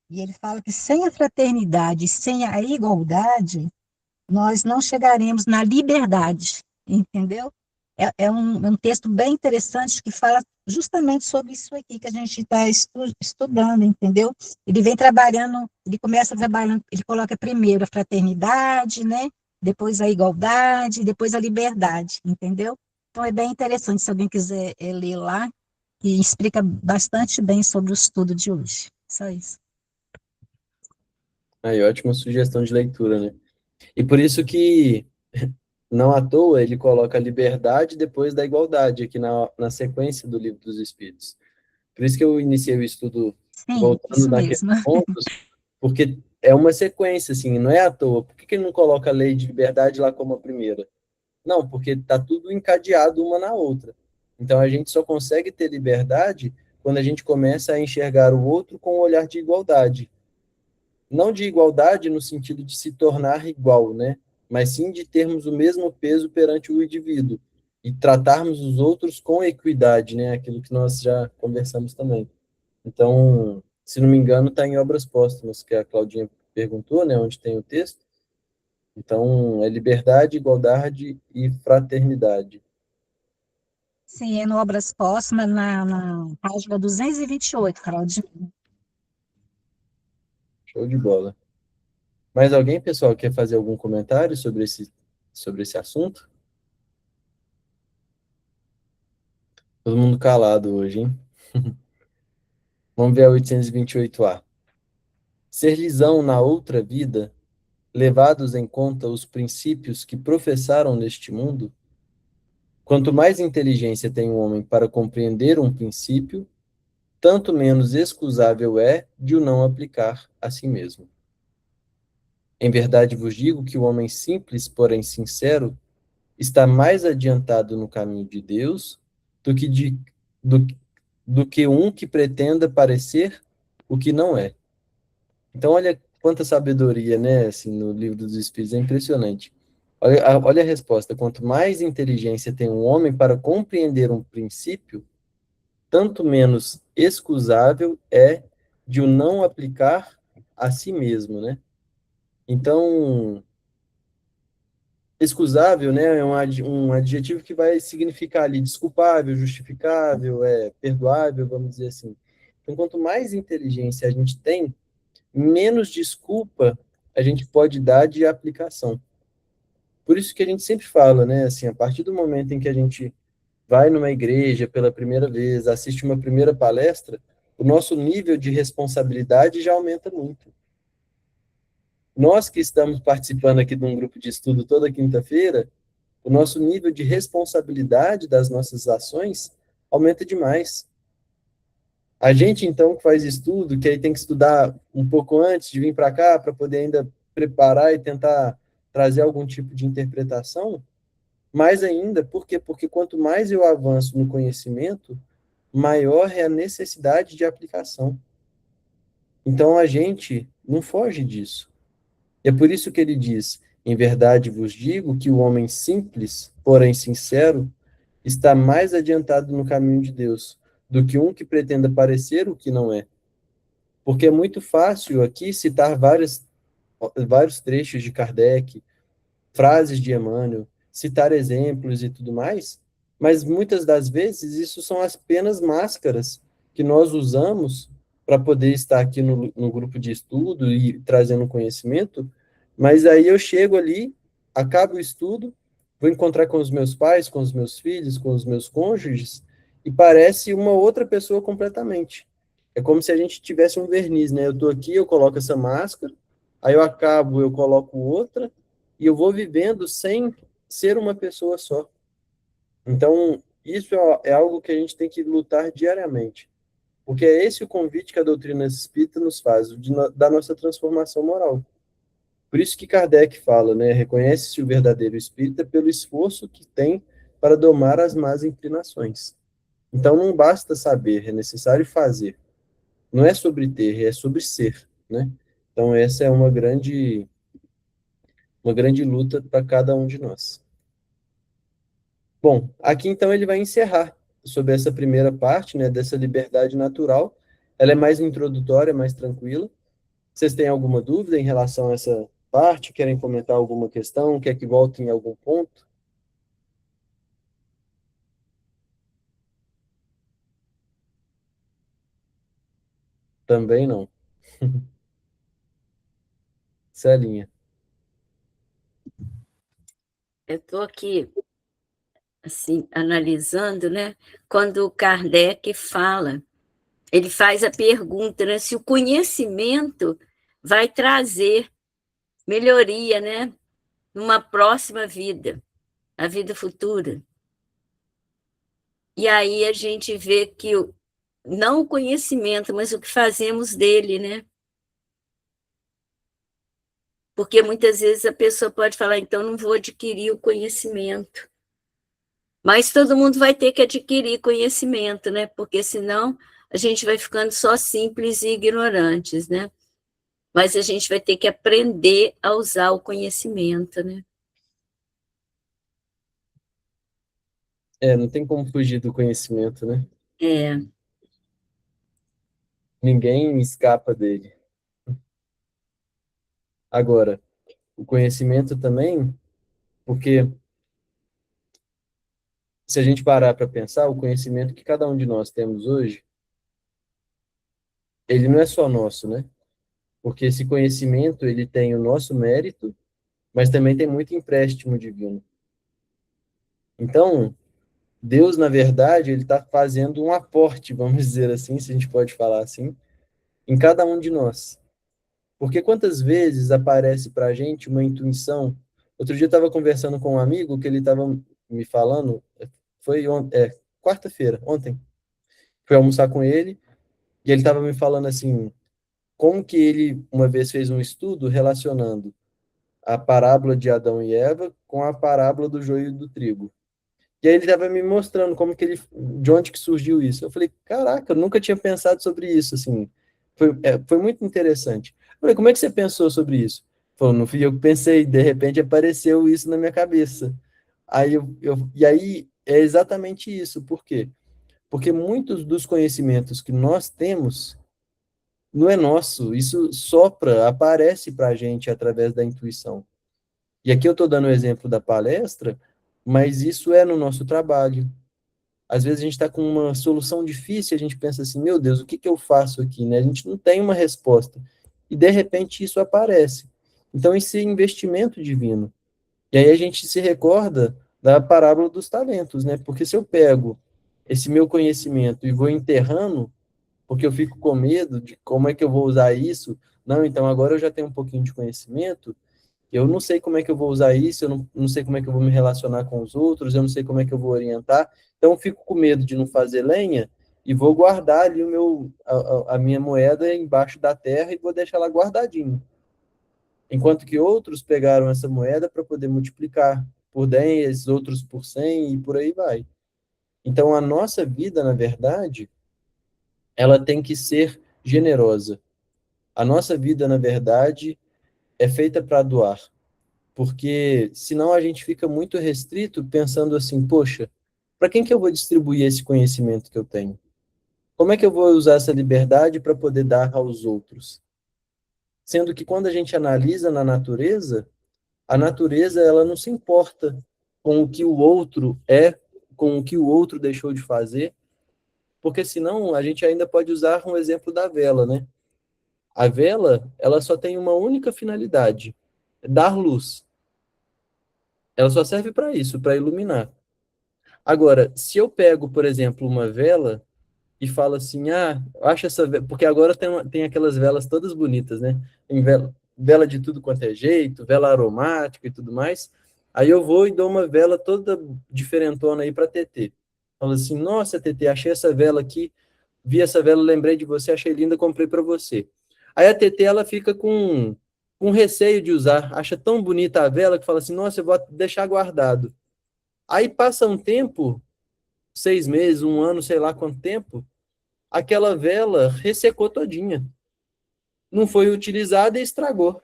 E ele fala que sem a fraternidade, sem a igualdade, nós não chegaremos na liberdade, entendeu? É um texto bem interessante que fala justamente sobre isso aqui que a gente está estudando, entendeu? Ele vem trabalhando, ele começa trabalhando, ele coloca primeiro a fraternidade, né? Depois a igualdade, depois a liberdade, entendeu? Então é bem interessante, se alguém quiser ler lá, e explica bastante bem sobre o estudo de hoje. Só isso. Aí, ótima sugestão de leitura, né? E por isso que não à toa ele coloca a liberdade depois da igualdade, aqui na sequência do Livro dos Espíritos. Por isso que eu iniciei o estudo Sim, voltando isso naqueles mesmo. pontos, porque é uma sequência, assim, não é à toa. Por que ele não coloca a lei de liberdade lá como a primeira? Não, porque está tudo encadeado uma na outra. Então a gente só consegue ter liberdade quando a gente começa a enxergar o outro com um olhar de igualdade. Não de igualdade no sentido de se tornar igual, né? Mas sim de termos o mesmo peso perante o indivíduo e tratarmos os outros com equidade, né? Aquilo que nós já conversamos também. Então, se não me engano, está em Obras Póstumas, que a Claudinha perguntou, né? Onde tem o texto. Então, é liberdade, igualdade e fraternidade. Sim, é no Obras Póstumas, na página 228, Claudinho. Show de bola. Mais alguém, pessoal, quer fazer algum comentário sobre esse assunto? Todo mundo calado hoje, hein? Vamos ver a 828A. Ser-lhes-ão na outra vida, levados em conta os princípios que professaram neste mundo? Quanto mais inteligência tem o homem para compreender um princípio, tanto menos excusável é de o não aplicar a si mesmo. Em verdade vos digo que o homem simples, porém sincero, está mais adiantado no caminho de Deus do que, do, do que um que pretenda parecer o que não é. Então, olha quanta sabedoria, né, assim, no livro dos Espíritos, é impressionante. Olha a resposta: quanto mais inteligência tem um homem para compreender um princípio, tanto menos excusável é de o não aplicar a si mesmo, né? Então, excusável, né, é um adjetivo que vai significar ali desculpável, justificável, perdoável, vamos dizer assim. Então, quanto mais inteligência a gente tem, menos desculpa a gente pode dar de aplicação. Por isso que a gente sempre fala, né, assim, a partir do momento em que a gente vai numa igreja pela primeira vez, assiste uma primeira palestra, o nosso nível de responsabilidade já aumenta muito. Nós que estamos participando aqui de um grupo de estudo toda quinta-feira, o nosso nível de responsabilidade das nossas ações aumenta demais. A gente, então, que faz estudo, que aí tem que estudar um pouco antes de vir para cá, para poder ainda preparar e tentar trazer algum tipo de interpretação, mais ainda, por quê? Porque quanto mais eu avanço no conhecimento, maior é a necessidade de aplicação. Então, a gente não foge disso. E é por isso que ele diz: em verdade vos digo que o homem simples, porém sincero, está mais adiantado no caminho de Deus do que um que pretenda parecer o que não é. Porque é muito fácil aqui citar vários trechos de Kardec, frases de Emmanuel, citar exemplos e tudo mais, mas muitas das vezes isso são apenas máscaras que nós usamos para poder estar aqui no grupo de estudo e trazendo conhecimento, mas aí eu chego ali, acabo o estudo, vou encontrar com os meus pais, com os meus filhos, com os meus cônjuges, e parece uma outra pessoa completamente. É como se a gente tivesse um verniz, né? Eu estou aqui, eu coloco essa máscara, aí eu acabo, eu coloco outra, e eu vou vivendo sem ser uma pessoa só. Então, isso é algo que a gente tem que lutar diariamente, porque é esse o convite que a doutrina espírita nos faz, da nossa transformação moral. Por isso que Kardec fala, né, reconhece-se o verdadeiro espírita pelo esforço que tem para domar as más inclinações. Então, não basta saber, é necessário fazer. Não é sobre ter, é sobre ser, né? Então, essa é uma grande luta para cada um de nós. Bom, aqui então ele vai encerrar sobre essa primeira parte, né, dessa liberdade natural. Ela é mais introdutória, mais tranquila. Vocês têm alguma dúvida em relação a essa parte? Querem comentar alguma questão? Quer que volte em algum ponto? Também não. Celinha. Eu estou aqui, assim, analisando, né? Quando o Kardec fala, ele faz a pergunta, né? Se o conhecimento vai trazer melhoria, né? Numa próxima vida. a vida futura. E aí a gente vê que não o conhecimento, mas o que fazemos dele, né? Porque muitas vezes a pessoa pode falar, então não vou adquirir o conhecimento. Mas todo mundo vai ter que adquirir conhecimento, né? Porque senão a gente vai ficando só simples e ignorantes, né? Mas a gente vai ter que aprender a usar o conhecimento, né? Não tem como fugir do conhecimento, né? É, Ninguém escapa dele. Agora, o conhecimento também, porque se a gente parar para pensar, o conhecimento que cada um de nós temos hoje, ele não é só nosso, né? Porque esse conhecimento, ele tem o nosso mérito, mas também tem muito empréstimo divino. Então, Deus, na verdade, ele está fazendo um aporte, vamos dizer assim, se a gente pode falar assim, em cada um de nós. Porque quantas vezes aparece para a gente uma intuição? Outro dia eu estava conversando com um amigo que ele estava me falando, foi quarta-feira, ontem. Fui almoçar com ele e ele estava me falando assim, como que ele uma vez fez um estudo relacionando a parábola de Adão e Eva com a parábola do joio e do trigo. E aí ele estava me mostrando como que ele, de onde que surgiu isso. Eu falei, caraca, eu nunca tinha pensado sobre isso, assim. Foi muito interessante. Eu falei, como é que você pensou sobre isso? Ele falou, não fui eu que pensei, de repente apareceu isso na minha cabeça. E aí é exatamente isso. Por quê? Porque muitos dos conhecimentos que nós temos não é nosso, isso sopra, aparece para a gente através da intuição. E aqui eu estou dando o exemplo da palestra, mas isso é no nosso trabalho. Às vezes a gente está com uma solução difícil, a gente pensa assim, meu Deus, o que que eu faço aqui, né? A gente não tem uma resposta. E de repente isso aparece. Então esse é investimento divino. E aí a gente se recorda da parábola dos talentos, né? Porque se eu pego esse meu conhecimento e vou enterrando, porque eu fico com medo de como é que eu vou usar isso, não, então agora eu já tenho um pouquinho de conhecimento, eu não sei como é que eu vou usar isso, eu não sei como é que eu vou me relacionar com os outros, eu não sei como é que eu vou orientar. Então, eu fico com medo de não fazer lenha e vou guardar ali a minha moeda embaixo da terra e vou deixar ela guardadinho. Enquanto que outros pegaram essa moeda para poder multiplicar por 10, outros por 100 e por aí vai. Então, a nossa vida, na verdade, ela tem que ser generosa. A nossa vida, na verdade, é feita para doar. Porque senão a gente fica muito restrito pensando assim, poxa, para quem que eu vou distribuir esse conhecimento que eu tenho? Como é que eu vou usar essa liberdade para poder dar aos outros? Sendo que quando a gente analisa na natureza, a natureza ela não se importa com o que o outro é, com o que o outro deixou de fazer, porque senão a gente ainda pode usar um exemplo da vela, né? A vela, ela só tem uma única finalidade, dar luz. Ela só serve para isso, para iluminar. Agora, se eu pego, por exemplo, uma vela e falo assim, acho essa vela, porque agora tem aquelas velas todas bonitas, né? Tem vela de tudo quanto é jeito, vela aromática e tudo mais. Aí eu vou e dou uma vela toda diferentona aí para TT. Falo assim, nossa, TT, achei essa vela aqui, vi essa vela, lembrei de você, achei linda, comprei para você. Aí a TT, ela fica com receio de usar, acha tão bonita a vela que fala assim, nossa, eu vou deixar guardado. Aí passa um tempo, 6 meses, um ano, sei lá quanto tempo, aquela vela ressecou todinha. Não foi utilizada e estragou.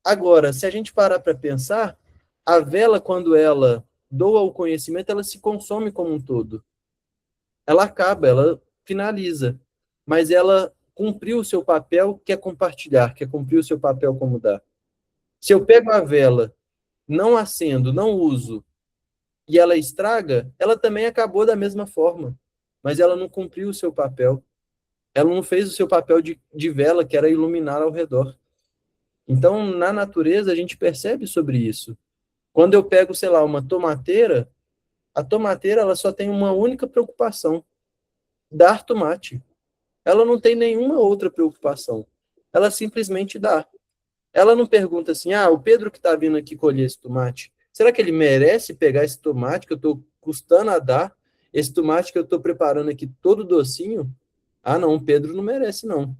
Agora, se a gente parar para pensar, a vela, quando ela doa o conhecimento, ela se consome como um todo. Ela acaba, ela finaliza. Mas ela cumpriu o seu papel, que é compartilhar, que é cumprir o seu papel como dar. Se eu pego a vela, não acendo, não uso, e ela estraga, ela também acabou da mesma forma. Mas ela não cumpriu o seu papel. Ela não fez o seu papel de vela, que era iluminar ao redor. Então, na natureza, a gente percebe sobre isso. Quando eu pego, sei lá, uma tomateira, a tomateira ela só tem uma única preocupação, dar tomate. Ela não tem nenhuma outra preocupação. Ela simplesmente dá. Ela não pergunta assim, o Pedro que está vindo aqui colher esse tomate, será que ele merece pegar esse tomate que eu estou custando a dar, esse tomate que eu estou preparando aqui todo docinho? Ah, não, Pedro não merece, não.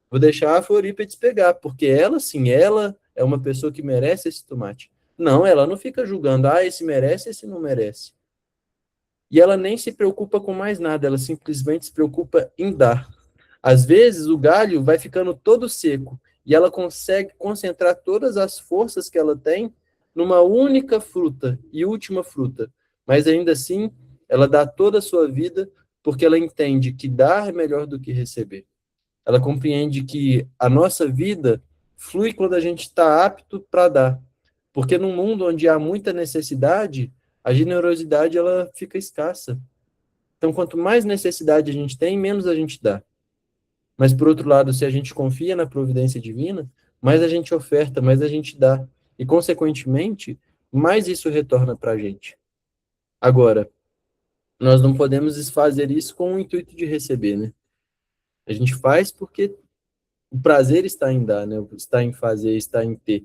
Vou deixar a Florípedes pegar, porque ela, sim, ela é uma pessoa que merece esse tomate. Não, ela não fica julgando, ah, esse merece, esse não merece. E ela nem se preocupa com mais nada, ela simplesmente se preocupa em dar. Às vezes, o galho vai ficando todo seco, e ela consegue concentrar todas as forças que ela tem numa única fruta e última fruta. Mas ainda assim, ela dá toda a sua vida porque ela entende que dar é melhor do que receber. Ela compreende que a nossa vida flui quando a gente está apto para dar. Porque num mundo onde há muita necessidade, a generosidade ela fica escassa. Então, quanto mais necessidade a gente tem, menos a gente dá. Mas, por outro lado, se a gente confia na providência divina, mais a gente oferta, mais a gente dá. E, consequentemente, mais isso retorna para a gente. Agora, nós não podemos fazer isso com o intuito de receber, né? A gente faz porque o prazer está em dar, né? Está em fazer, está em ter.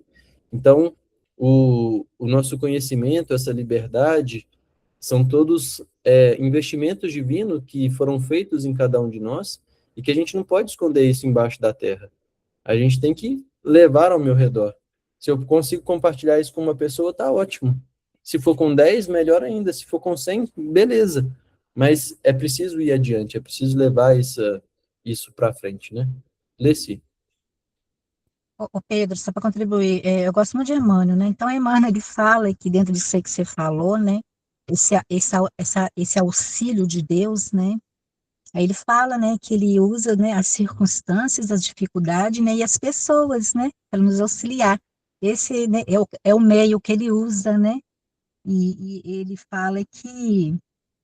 Então, o nosso conhecimento, essa liberdade, são todos investimentos divinos que foram feitos em cada um de nós e que a gente não pode esconder isso embaixo da terra. A gente tem que levar ao meu redor. Se eu consigo compartilhar isso com uma pessoa, tá ótimo. Se for com 10, melhor ainda. Se for com 100, beleza. Mas é preciso ir adiante, é preciso levar isso para frente, né? Leci. Ô, Pedro, só para contribuir, eu gosto muito de Emmanuel, né? Então, Emmanuel, ele fala que dentro disso aí que você falou, né? Esse auxílio de Deus, né? Aí ele fala, né, que ele usa, né, as circunstâncias, as dificuldades, né, e as pessoas, né, para nos auxiliar. Esse, né, é o meio que ele usa, né? E ele fala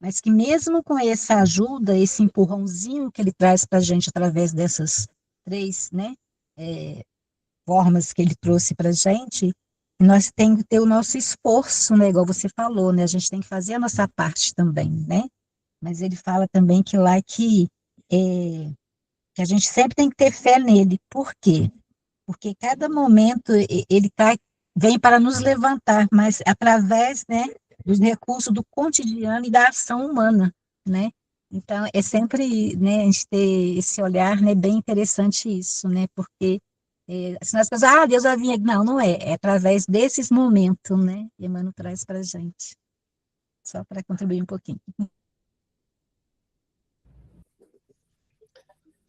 mas que mesmo com essa ajuda, esse empurrãozinho que ele traz para a gente através dessas três, né, formas que ele trouxe para a gente, nós temos que ter o nosso esforço, né, igual você falou, né, a gente tem que fazer a nossa parte também, né, mas ele fala também que lá que a gente sempre tem que ter fé nele, por quê? Porque cada momento ele vem para nos levantar, mas através, né, dos recursos do cotidiano e da ação humana, né, então é sempre, né, a gente ter esse olhar, né, bem interessante isso, né, porque senão as pessoas, Deus vai vir, não é através desses momentos, né, que Emmanuel traz para a gente, só para contribuir um pouquinho.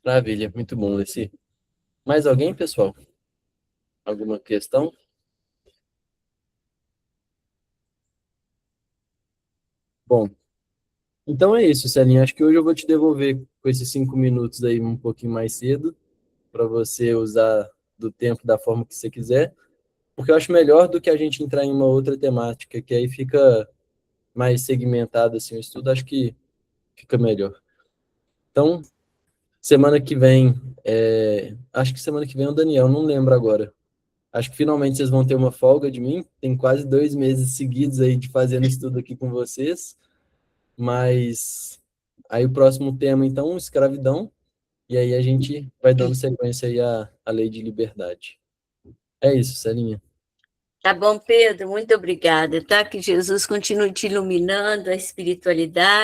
Maravilha, muito bom, Leci. Mais alguém, pessoal? Alguma questão? Bom, então é isso, Celinha. Acho que hoje eu vou te devolver com esses 5 minutos aí um pouquinho mais cedo, para você usar do tempo da forma que você quiser, porque eu acho melhor do que a gente entrar em uma outra temática, que aí fica mais segmentado assim, o estudo, acho que fica melhor. Então, semana que vem, acho que semana que vem é o Daniel, não lembro agora. Acho que finalmente vocês vão ter uma folga de mim. Tem quase 2 meses seguidos aí de fazendo estudo aqui com vocês. Mas aí o próximo tema, então, escravidão. E aí a gente vai dando sequência aí à lei de liberdade. É isso, Celinha. Tá bom, Pedro, muito obrigada, tá? Que Jesus continue te iluminando a espiritualidade.